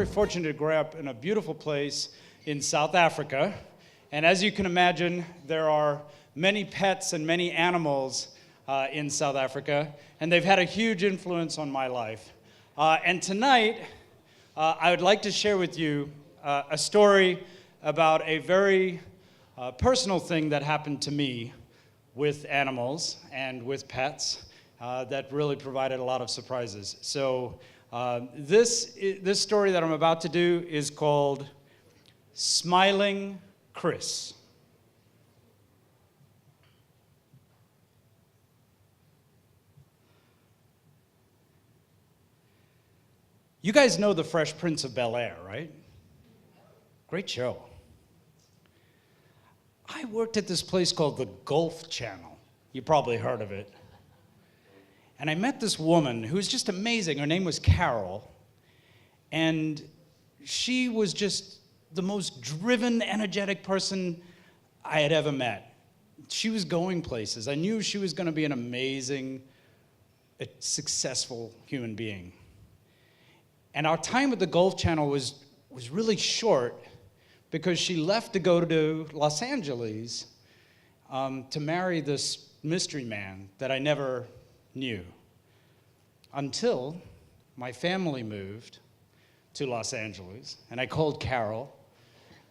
very fortunate to grow up in a beautiful place in South Africa. And as you can imagine, there are many pets and many animals in South Africa, and they've had a huge influence on my life. And tonight, I would like to share with you a story about a very personal thing that happened to me with animals and with pets that really provided a lot of surprises. So this story that I'm about to do is called Smiling Chris. You guys know The Fresh Prince of Bel-Air, right? Great show. I worked at this place called the Golf Channel. You probably heard of it. And I met this woman who was just amazing. Her name was Carol. And she was just the most driven, energetic person I had ever met. She was going places. I knew she was going to be an amazing, successful human being. And our time at the Golf Channel was really short because she left to go to Los Angeles to marry this mystery man that I never knew until my family moved to Los Angeles. And I called Carol,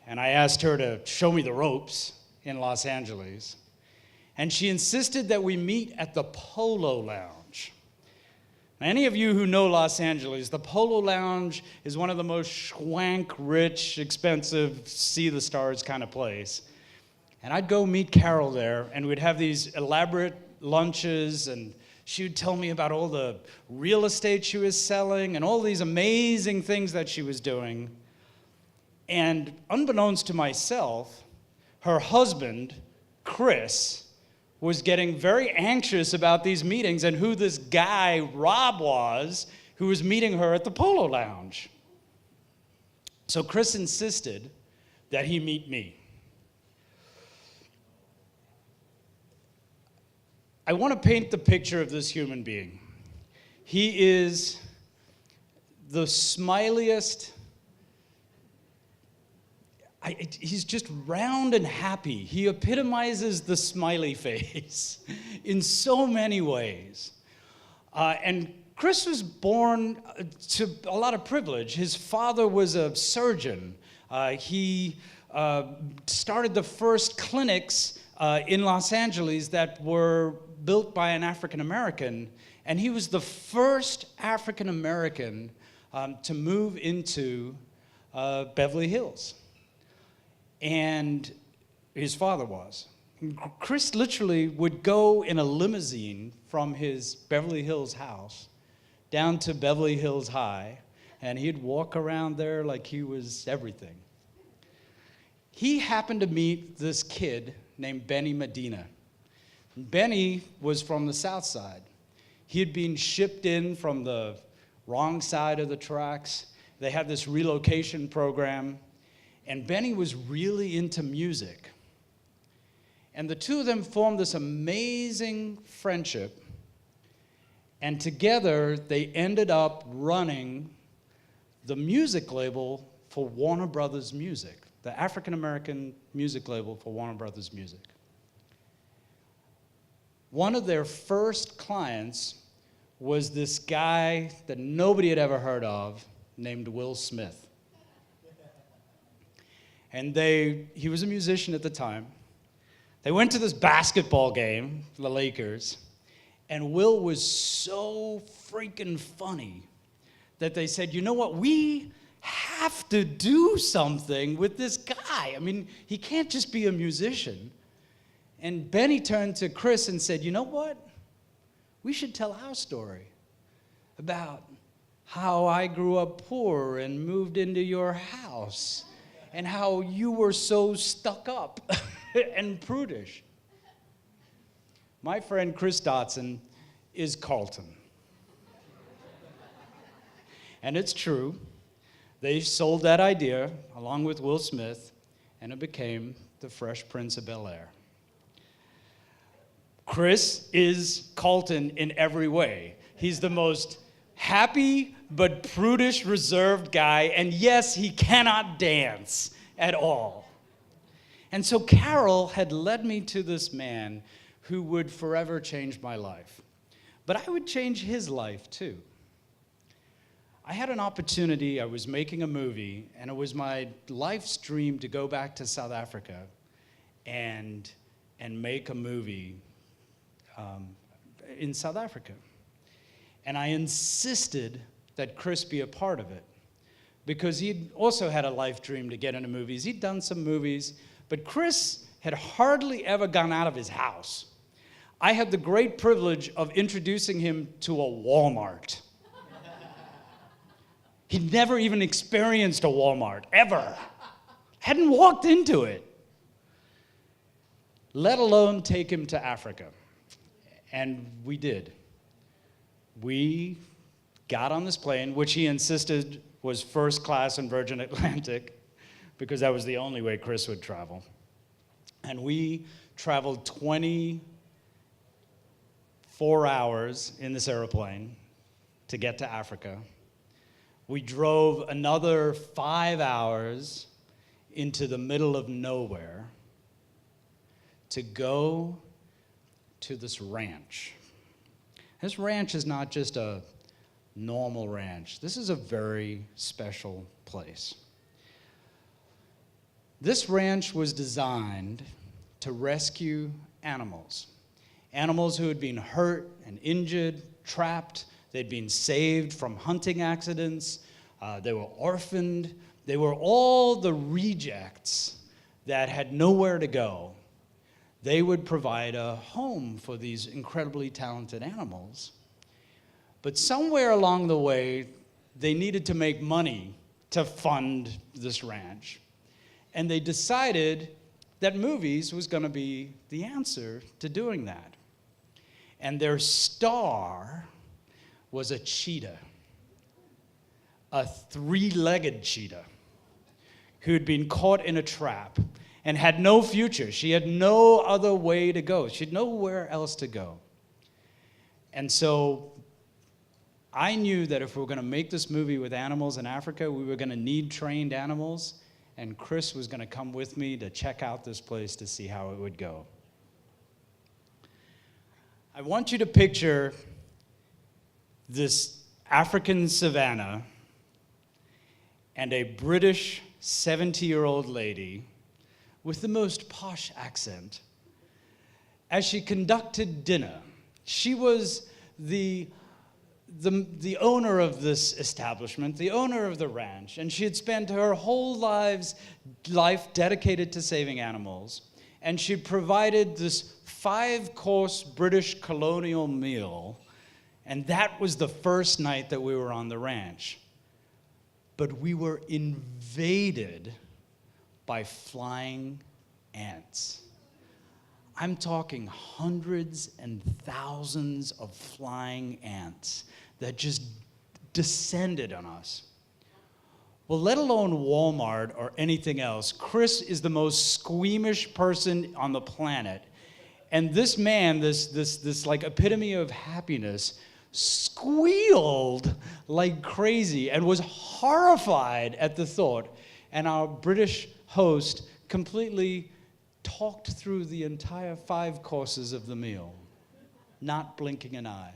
and I asked her to show me the ropes in Los Angeles. And she insisted that we meet at the Polo Lounge. Any of you who know Los Angeles, the Polo Lounge is one of the most schwank, rich, expensive, see the stars kind of place. And I'd go meet Carol there, and we'd have these elaborate lunches, and she would tell me about all the real estate she was selling and all these amazing things that she was doing. And unbeknownst to myself, her husband, Chris, was getting very anxious about these meetings and who this guy, Rob, was who was meeting her at the Polo Lounge. So Chris insisted that he meet me. I want to paint the picture of this human being. He is the smiliest. He's just round and happy. He epitomizes the smiley face in so many ways. And Chris was born to a lot of privilege. His father was a surgeon. He started the first clinics in Los Angeles that were built by an African American, and he was the first African American to move into Beverly Hills. And his father was. Chris literally would go in a limousine from his Beverly Hills house down to Beverly Hills High, and he'd walk around there like he was everything. He happened to meet this kid named Benny Medina. Benny was from the South Side. He had been shipped in from the wrong side of the tracks. They had this relocation program. And Benny was really into music. And the two of them formed this amazing friendship. And together, they ended up running the music label for Warner Brothers Music, the African-American music label for Warner Brothers Music. One of their first clients was this guy that nobody had ever heard of named Will Smith. And he was a musician at the time. They went to this basketball game, the Lakers, and Will was so freaking funny that they said, you know what, we have to do something with this guy. I mean, he can't just be a musician. And Benny turned to Chris and said, you know what, we should tell our story about how I grew up poor and moved into your house, and how you were so stuck up and prudish. My friend Chris Dotson is Carlton. And it's true. They sold that idea along with Will Smith, and it became the Fresh Prince of Bel-Air. Chris is Carlton in every way. He's the most happy but prudish, reserved guy, and yes, he cannot dance at all. And so Carol had led me to this man who would forever change my life. But I would change his life too. I had an opportunity, I was making a movie, and it was my life's dream to go back to South Africa and make a movie in South Africa. And I insisted that Chris be a part of it, because he'd also had a life dream to get into movies. He'd done some movies, but Chris had hardly ever gone out of his house. I had the great privilege of introducing him to a Walmart. He'd never even experienced a Walmart, ever. Hadn't walked into it, let alone take him to Africa. And we did. We got on this plane, which he insisted was first class in Virgin Atlantic, because that was the only way Chris would travel. And we traveled 24 hours in this airplane to get to Africa. We drove another 5 hours into the middle of nowhere to go to this ranch. This ranch is not just a normal ranch. This is a very special place. This ranch was designed to rescue animals. Animals who had been hurt and injured, trapped. They'd been saved from hunting accidents. They were orphaned. They were all the rejects that had nowhere to go. They would provide a home for these incredibly talented animals. But somewhere along the way, they needed to make money to fund this ranch. And they decided that movies was going to be the answer to doing that. And their star was a cheetah, a three-legged cheetah who'd been caught in a trap and had no future. She had no other way to go. She had nowhere else to go. And so I knew that if we were going to make this movie with animals in Africa, we were going to need trained animals, and Chris was going to come with me to check out this place to see how it would go. I want you to picture this African savanna and a British 70-year-old lady with the most posh accent as she conducted dinner. She was the owner of this establishment, the owner of the ranch, and she had spent her whole life dedicated to saving animals. And she provided this 5-course British colonial meal, and that was the first night that we were on the ranch. But we were invaded by flying ants. I'm talking hundreds and thousands of flying ants that just descended on us. Well, let alone Walmart or anything else, Chris is the most squeamish person on the planet. And this man, this like epitome of happiness, squealed like crazy and was horrified at the thought. And our British host completely talked through the entire 5 courses of the meal, not blinking an eye.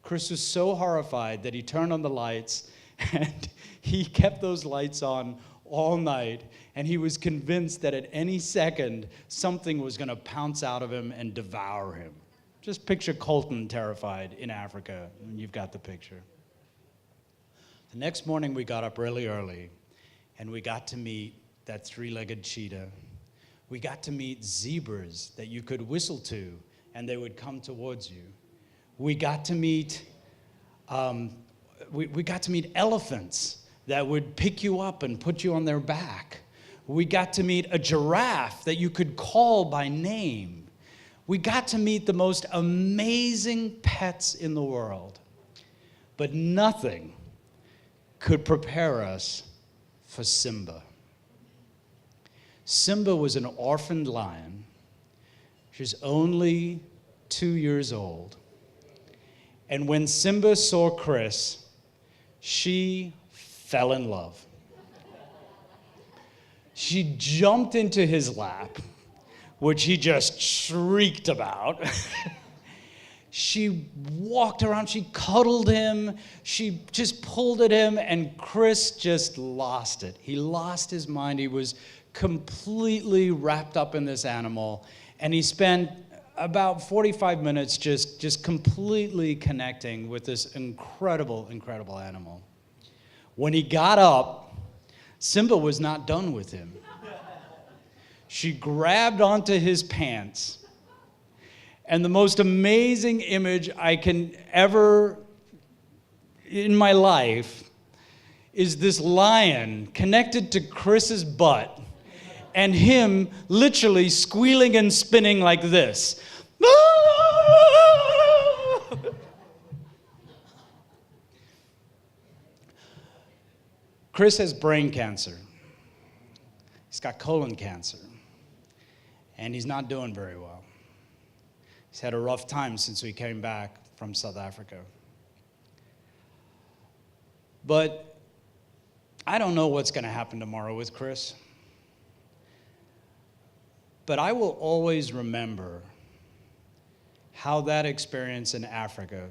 Chris was so horrified that he turned on the lights, and he kept those lights on all night, and he was convinced that at any second, something was going to pounce out of him and devour him. Just picture Colton terrified in Africa, and you've got the picture. The next morning, we got up really early, and we got to meet that 3-legged cheetah. We got to meet zebras that you could whistle to, and they would come towards you. We got to meet we got to meet elephants that would pick you up and put you on their back. We got to meet a giraffe that you could call by name. We got to meet the most amazing pets in the world. But nothing could prepare us for Simba. Simba was an orphaned lion. She was only 2 years old. And when Simba saw Chris, she fell in love. She jumped into his lap, which he just shrieked about. She walked around, she cuddled him, she just pulled at him, and Chris just lost it. He lost his mind. He was completely wrapped up in this animal, and he spent about 45 minutes just completely connecting with this incredible, incredible animal. When he got up, Simba was not done with him. She grabbed onto his pants, and the most amazing image I can ever, in my life, is this lion connected to Chris's butt, and him literally squealing and spinning like this. Chris has brain cancer. He's got colon cancer. And he's not doing very well. He's had a rough time since we came back from South Africa. But I don't know what's going to happen tomorrow with Chris. But I will always remember how that experience in Africa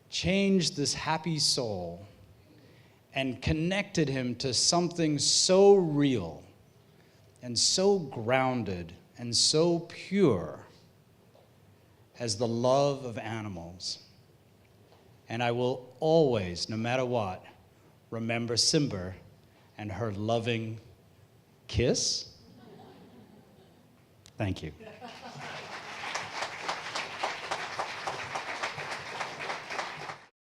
changed this happy soul and connected him to something so real and so grounded and so pure as the love of animals. And I will always, no matter what, remember Simba and her loving kiss. Thank you.